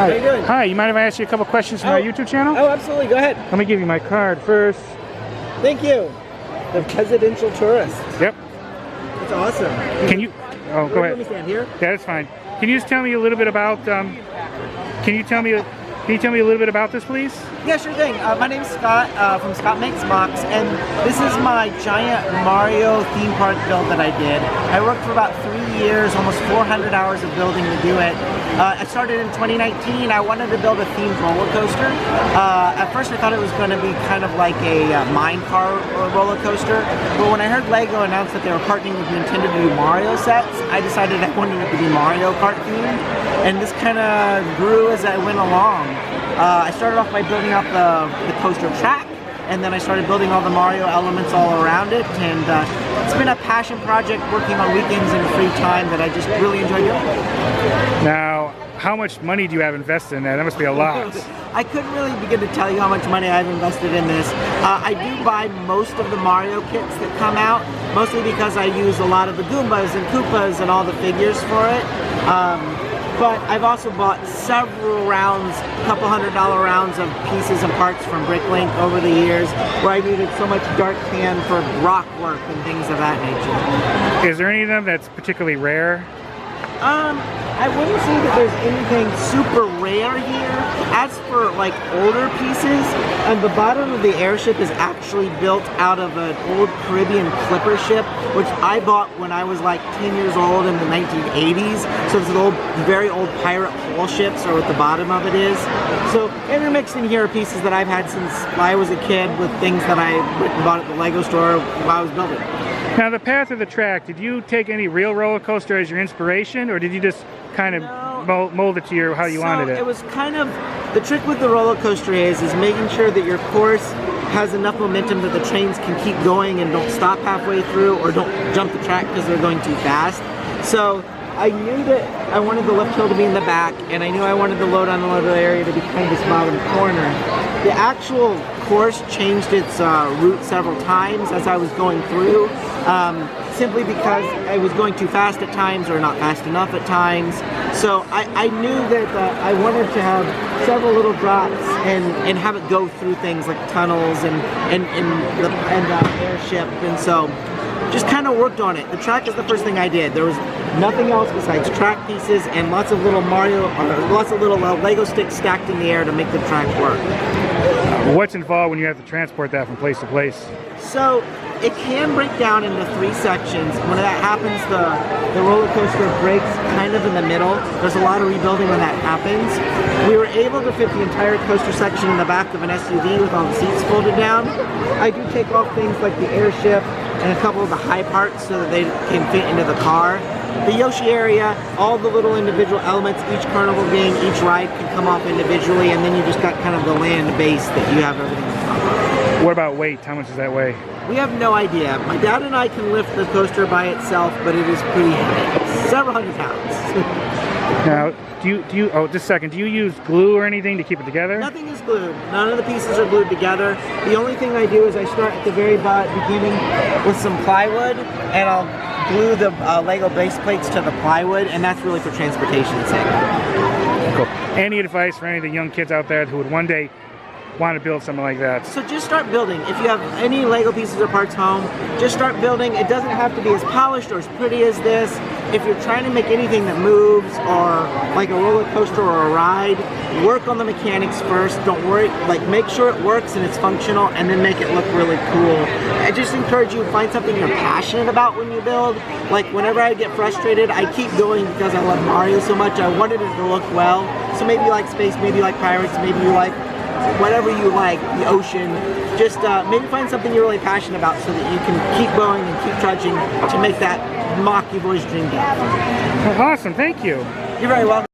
How you doing? Hi, you mind if I ask you a couple questions from our YouTube channel? Oh, absolutely. Go ahead. Let me give you my card first. Thank you. The Presidential Tourist. Yep. That's awesome. Can you... Oh, go ahead. Let me stand here. Yeah, that's fine. Can you just tell me a little bit about... Can you tell me a little bit about this, please? Yeah, sure thing. My name's Scott from Scott Makes MOCs, and this is my giant Mario theme park build that I did. I worked for about 3 years, almost 400 hours of building to do it. I started in 2019. I wanted to build a themed roller coaster. At first I thought it was going to be kind of like a mine car roller coaster, but when I heard LEGO announce that they were partnering with Nintendo to do Mario sets, I decided I wanted it to be Mario Kart themed, and this kind of grew as I went along. I started off by building out the coaster track, and then I started building all the Mario elements all around it, and it's been a passion project working on weekends and free time that I just really enjoy doing. Now, how much money do you have invested in that? That must be a lot. I couldn't really begin to tell you how much money I've invested in this. I do buy most of the Mario kits that come out, mostly because I use a lot of the Goombas and Koopas and all the figures for it. But I've also bought several rounds, couple $100 rounds of pieces and parts from Bricklink over the years, where I needed so much dark tan for rock work and things of that nature. Is there any of them that's particularly rare? I wouldn't say that there's anything super rare here. As for like older pieces, the bottom of the airship is actually built out of an old Caribbean clipper ship, which I bought when I was like 10 years old in the 1980s. So it's an old, very old pirate hull ships, or what the bottom of it is. So intermixed in here are pieces that I've had since I was a kid, with things that I bought at the LEGO store while I was building. Now, the path of the track, did you take any real roller coaster as your inspiration, or did you just kind of mold it to how you wanted it? It was kind of, the trick with the roller coaster is making sure that your course has enough momentum that the trains can keep going and don't stop halfway through, or don't jump the track because they're going too fast. So I knew that I wanted the lift hill to be in the back, and I knew I wanted the load unload area to be kind of this bottom corner. The actual course changed its route several times as I was going through, simply because I was going too fast at times or not fast enough at times. So I knew that I wanted to have several little drops and have it go through things like tunnels and airship, and so just kind of worked on it. The track is the first thing I did. There was nothing else besides track pieces and lots of little Lego sticks stacked in the air to make the track work. What's involved when you have to transport that from place to place? So it can break down into 3 sections. When that happens, the roller coaster breaks kind of in the middle. There's a lot of rebuilding when that happens. We were able to fit the entire coaster section in the back of an SUV with all the seats folded down. I do take off things like the airship and a couple of the high parts so that they can fit into the car. The Yoshi area, all the little individual elements, each carnival game, each ride can come off individually, and then you just got kind of the land base that you have everything on top of. What about weight? How much does that weigh? We have no idea. My dad and I can lift the coaster by itself, but it is pretty heavy. Several hundred pounds. Now, just a second, do you use glue or anything to keep it together? Nothing is glued. None of the pieces are glued together. The only thing I do is I start at the very beginning with some plywood, and I'll glue the Lego base plates to the plywood, and that's really for transportation's sake. Cool. Any advice for any of the young kids out there who would one day want to build something like that? So just start building. If you have any Lego pieces or parts home, just start building. It doesn't have to be as polished or as pretty as this. If you're trying to make anything that moves, or like a roller coaster or a ride, work on the mechanics first. Don't worry, make sure it works and it's functional, and then make it look really cool. I just encourage you to find something you're passionate about when you build. Like whenever I get frustrated, I keep going because I love Mario so much. I wanted it to look well. So maybe you like space, maybe you like pirates, maybe you like whatever you like, the ocean. Just maybe find something you're really passionate about so that you can keep going and keep trudging to make that MOC you've always dreamed of. Awesome, thank you. You're very welcome.